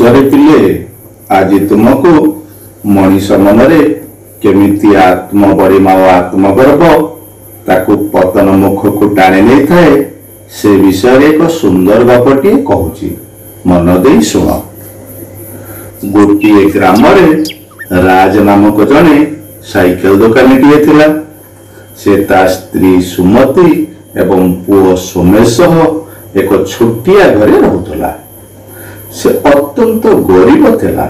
हसरे पिले आज तुमको मनीष मनरे केमिति आत्मबरिमा और आत्मगर्व ताकू पतन मुख को टाणी नहीं थाए से विषय एक सुंदर गपटे कहूची मन दे शुण। गोटे ग्राम राज नामक जने साइकेल दुकानी थिला। से ता स्त्री सुमति एवं पुओ सोमेश एक छोटिया घरे रहूला। से अत्यंत गरीब थिला।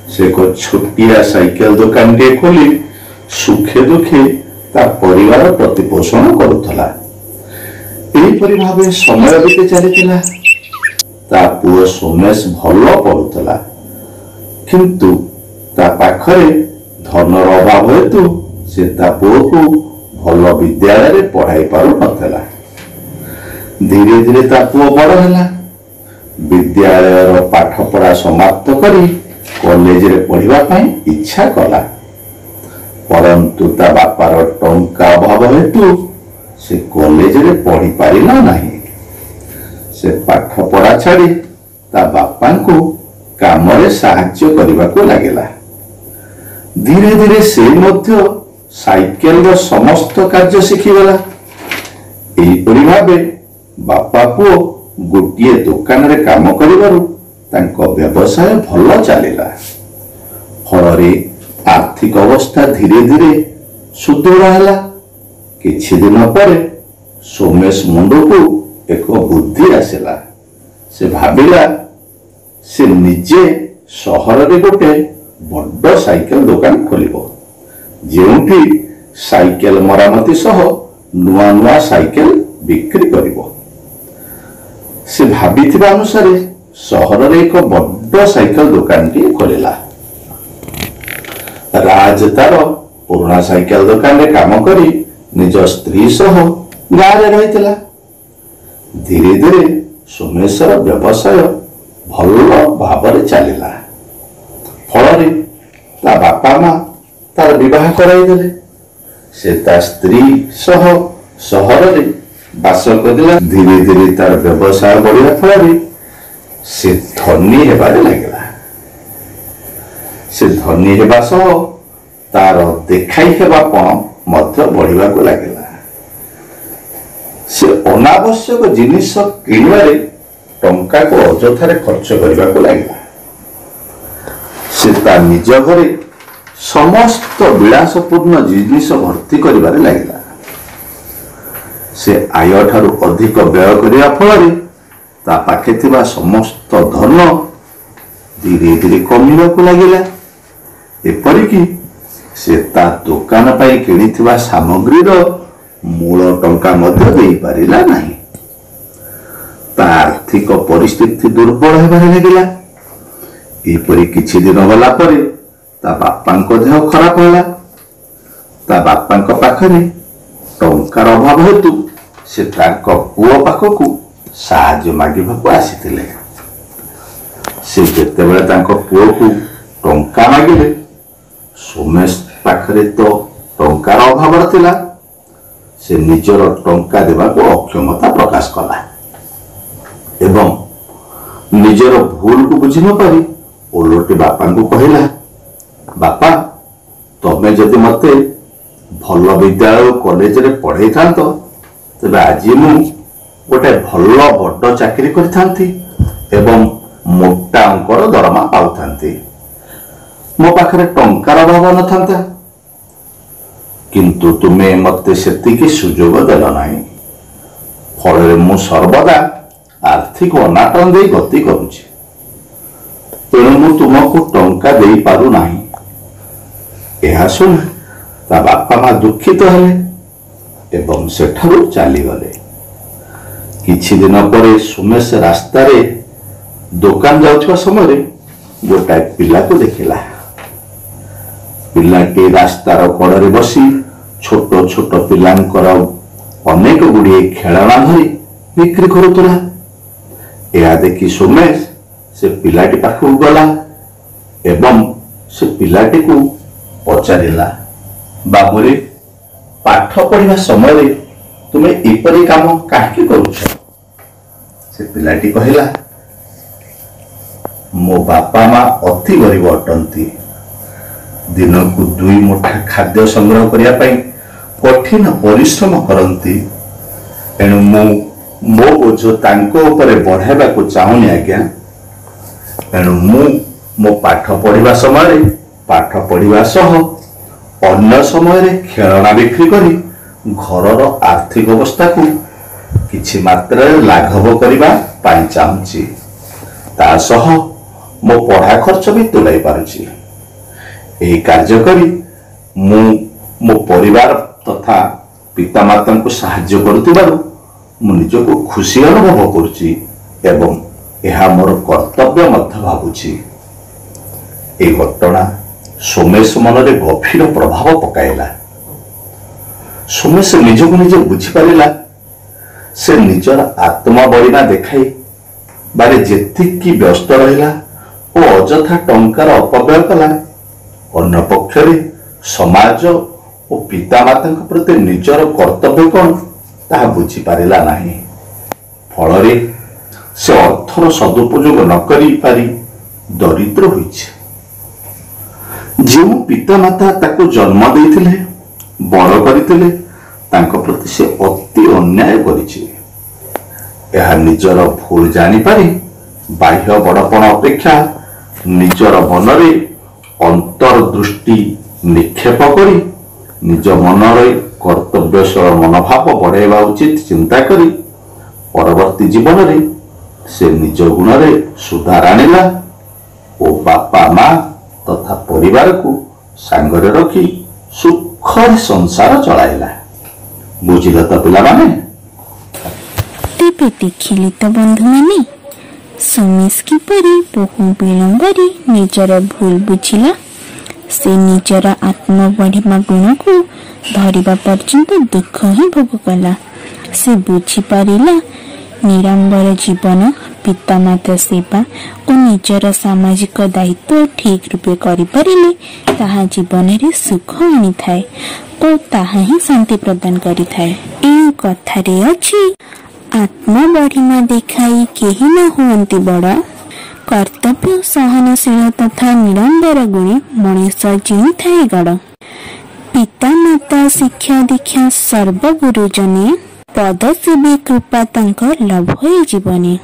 से एक छोटिया साइकेल दुकान टे खोली सुखे दुखे ता परिवार प्रतिपोषण करुला। एहीपरि भावे समय बीते चलीथिला। ता पुओ सोमेश भल पढ़ुला किंतु ता पाखरे धनर अभाव हेतु से ता पुओ को भल विद्यालय पढ़ाई पारु नथिला। धीरे धीरे ता पुओ बड़ हैला। विद्यालय पाठ पढ़ा समाप्त करी कॉलेज रे पढ़िबा पई इच्छा कला। परंतु ता बापार टंका अभाव हेतु से कॉलेज रे पढ़ी पारिला नाही। से पाठ पढ़ा छाड़ी ता बापा को काम रे सहाय्य करबा को लागेला। धीरे धीरे से मध्य साइकेल रो समस्त कार्य शिखिगला। एहीपरि भावे बापा पुओ गोटे दुकान रे काम करिबारु तांको व्यवसाय भल चलिला। फलरे आर्थिक अवस्था धीरे धीरे सुदृढ़ हैला। किछि दिन पर सोमेश मुंड को एक बुद्धि आसिला। से भाविला से निजे सहर रे गोटे बड़ साइकेल दुकान खोलिबो जेउठी साइकेल मरामती सह नुआ नुआ साइकेल बिक्री करिबो। से भाबिथिबा अनुसार सहर रे एक बड़ साइकेल दुकान टी खोलिला। राज तार पुराना साइकेल दुकान रे काम करी निज स्त्री सह गाँव रे रहितला। धीरे धीरे सोमेश्वर व्यवसाय भल भाव चलिला। फल ता बापा माँ तार विवाह कराइदेले। से ता स्त्री सह सहर रे बास करला। धीरे धीरे तार व्यवसाय बढ़िया फल से धनी हेबारे लागिला। से धनी हेबा सह तार देखाई हेबापण मध्य बढ़िबा को लागिला। से अनावश्यक जिनिस किणवारे टंका को अजथारे खर्च करबा को लागिला। से ता निज घरे समस्त विलासपूर्ण जिनिस भर्ती करिबारे लागिला। से आय ठारू अधिक व्यय करिया फल ता पाखे थिबा समस्त धन धीरे धीरे कमिबा को लागिला। एपरिकी से ता दुकान पाई किणिथिबा सामग्रीर मूल टंका मध्य देई पारिला नाही। ता आर्थिक परिस्थिति दुर्बल हेबारे लागिला। एपरि किछि दिन गला परे ता बापांको देह खराब होला। ता बापांको पाखरे टंकार अभाव हेतु से तांको पुओ पाखकु साहाय्य मागिबाकु आसिथिले। से जेतेबेले तांको पुओ को टंका मागिले सोमेश पाखरे तो टंकार अभाव थिला। से निजर टंका देबाकु अक्षमता प्रकाश कला एवं निजर भूल को बुझी न पारी ओलोटी बापा को कहला, बापा तमे जदि मते भल विद्यालय कॉलेज रे पढ़ाई थांत तेबे आज मु गोटे भल बड़ चाकरी करिथांती एवं मोटा अंकर दरमा पाउथांती। मो पाखरे टंकार अभाव न थांता। किंतु तुमे मते सेतिकी सुजोग देल नाही। फल मु सर्वदा आर्थिक अनाटन दे गति करुछि। तेणु मु तुमको टंका दे पारु नाही। यह सुन ता बापा माँ दुखित हेले एवं सेठारु चली गले। किछि दिन पर सोमेश रास्ता रे दुकान जाउछवा समय गोटाए पिला को देखिला। पिलाटी रास्तार कड़े बसी छोट छोट पिलांकर अनेक गुड़िए खेलना धरी बिक्री करुला। यह देखी सोमेश से पिलाटी पाखु गला एवं से पिलाटी को पचारिला, बाबुरे पाठ पढ़िबा समय तुमे एपरि काम काहे करूछ? से पिलाटी कहला, मो बापा माँ अति गरीब अटंती। दिन को 2 मुठा खाद्य संग्रह करने कठिन परिश्रम करती। एणु मो बोझ बढ़ावा को चाहूनी आज्ञा। एणु मो पाठ पढ़ा समय पाठ पढ़ा सह अन्य समय खेलना बिक्री करी घरर आर्थिक अवस्था को किछि मात्रा लाघव करने चाहूँगी। ता सह मो पढ़ा खर्च भी तुलाई पारुछि। एही कार्य करी मो परिवार तथा पितामाता को साहाय्य करुथिबारु मु निजको खुशी अनुभव करुछि एवं यह मोर कर्तव्य मध्य भावुछि। ए घटना सोमेश मनरे गभीर प्रभाव पकाइला। सोमेश निजको निजे बुझिपारिला से निजर आत्मबलिना देखाई बारे जेतिकी व्यस्त रहिला और अजथा टंकार अपव्यय कला। अन्य पक्षरे समाज और पितामाता प्रति निजर कर्तव्य कौन ताहा बुझी पारिला नाही। फलरे से अर्थर सदुपयोग न करी पारी दरिद्र होइछे। जो पितामाता ताको जन्म देइथिले बड़ करिथिले तांको प्रति से अति अन्याय करिछे। यह निजर भूल जानी पारी बाह्य बड़पण अपेक्षा निजर मनरे अंतर्दृष्टि निक्षेप करी निज मनरे कर्तव्यशील मनोभाव बढ़ाइबा उचित चिंता करी परवर्ती जीवन रे से निज गुण रे सुधार आनिला और बापा माँ तथा परिवार को सांगरे रखी सुखर संसार चलाइला। बुझिल तो पिला माने? तेबे देखिले तो बंधु माने सोमेश किपरि बहु विलंबरे निजर भूल बुझिला। से निजर आत्मबढ़िमा गुण को धरिबा पर्यंत दुख ही भोग कला। से बुझी पारिला निरांबर जीवन पितामाता सेवा और निजर सामाजिक दायित्व ठीक रूपे करि परिले ताहा जीवन रे सुख आनी थाए और ताहा ही शांति प्रदान करि थाए। ए कथारे अछि आत्मबढ़िमा देखाई केही न हुअन्ति बड़। कर्तव्य सहनशील तथा निरंबर गुणे मनुष्य जीवी थाए गड़। पितामाता शिक्षा दीक्षा सर्वगुरुजने पद सेवी कृपा तांकर लाभ होई जीवने।